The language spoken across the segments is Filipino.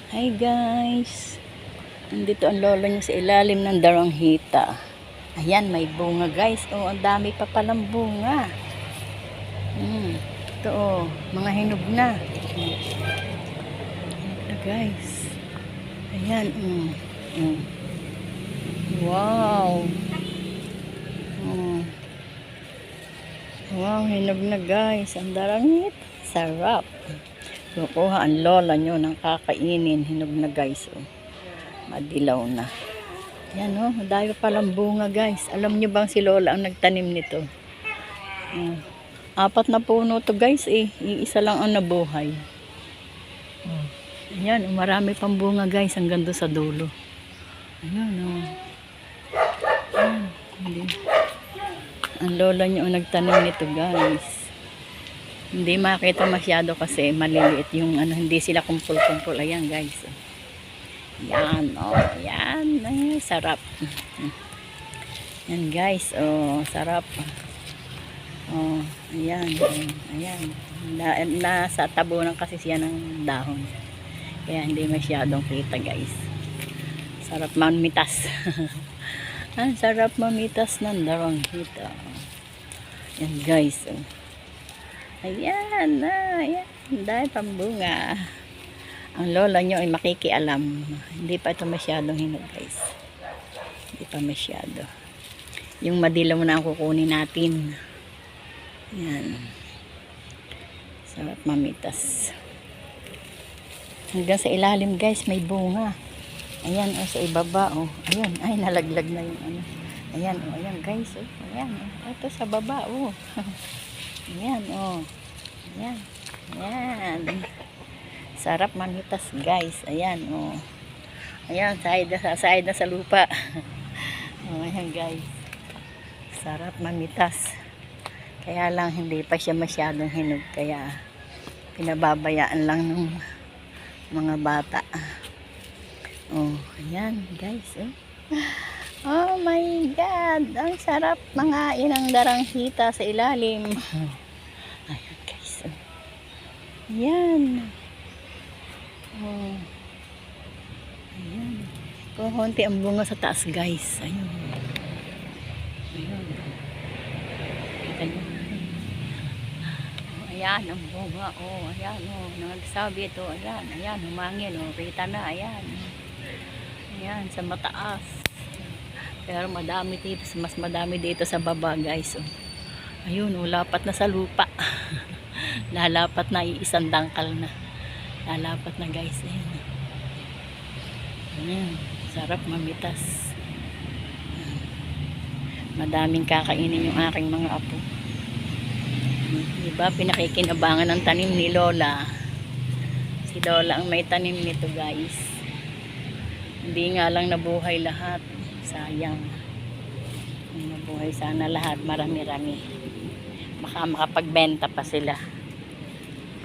Hi guys, nandito ang lolo niyo sa ilalim ng daranghita. Ayan, may bunga guys. Oh, ang dami pa palang bunga. Ito oh, mga hinog na. Ito guys. Ayan, wow. Wow, hinog na guys. Ang daranghit. Sarap. Kukuha ang lola nyo ng kakainin. Hinog na guys. Oh. Madilaw na. Yan oh. Dahil palang bunga guys. Alam nyo bang si lola ang nagtanim nito? 4 na puno to guys eh. Iisa lang ang nabuhay. Yan. Marami pang bunga guys. Hanggang doon sa dulo. Ayan oh. Ayan. Ang lola nyo ang nagtanim nito guys. Hindi makita masyado kasi maliliit yung ano, hindi sila kumpul-kumpul. Ayan guys. Yan, oh, yan. Ay, sarap. Yan guys, oh, sarap. Oh, ayan. Ayan. Nasa tabunan kasi siya ng dahon. Kaya hindi masyadong kita guys. Sarap mamitas. Ang sarap mamitas ng daranghita. Yan guys, oh. Ayan, ayan. Dahil pambunga. Ang lola nyo ay makikialam. Hindi pa ito masyadong hinog guys. Hindi pa masyado. Yung madilaw na ang kukunin natin. Ayan. Sarap mamitas. Hanggang sa ilalim guys may bunga. Ayan o, sa ibaba o. Ayan, ay nalaglag na yung ano. Ayan o, ayan guys o. Ayan o, ito sa baba o. Ayan oh. Ayan. Ayan. Sarap mamitas guys. Ayan oh. Ayan, side na sa lupa. Oh, ayan guys. Sarap mamitas. Kaya lang hindi pa siya masyadong hinog. Kaya pinababayaan lang ng mga bata. Oh, ayan guys. Oh my God! Ang sarap mga inang daranghita sa ilalim. Ayan guys. Ayan. Oh. Ayan. Konti ang bunga sa taas guys. Ayan. Ayan. Ayan ang bunga. Oh, ayan. Oh, nagsabi ito. Ayan. Ayan. Humangin. Oh, kita na. Ayan. Ayan. Sa mataas. Pero madami dito, mas madami dito sa baba guys. Oh. Ayun, oh, lapat na sa lupa. Lalapat na, iisang dangkal na. Lalapat na guys. Ayun. Ayan, sarap mamitas. Madaming kakainin yung aking mga apo. Diba, pinakikinabangan ng tanim ni Lola. Si Lola ang may tanim nito guys. Hindi nga lang nabuhay lahat. Sayang. Mabuhay sana lahat. Marami-rami. Baka makapagbenta pa sila.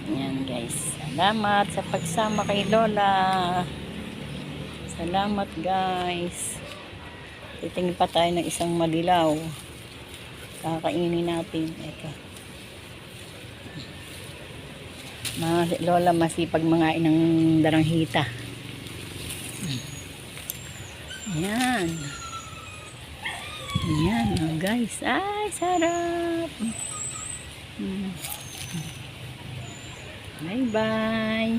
Ayan guys. Salamat sa pagsama kay Lola. Salamat guys. Titingin pa tayo ng isang madilaw. Kakainin natin. Ito. Mga Lola masipag mga inang daranghita. Ayan. Ayan, oh guys. Ay, sarap. Bye-bye.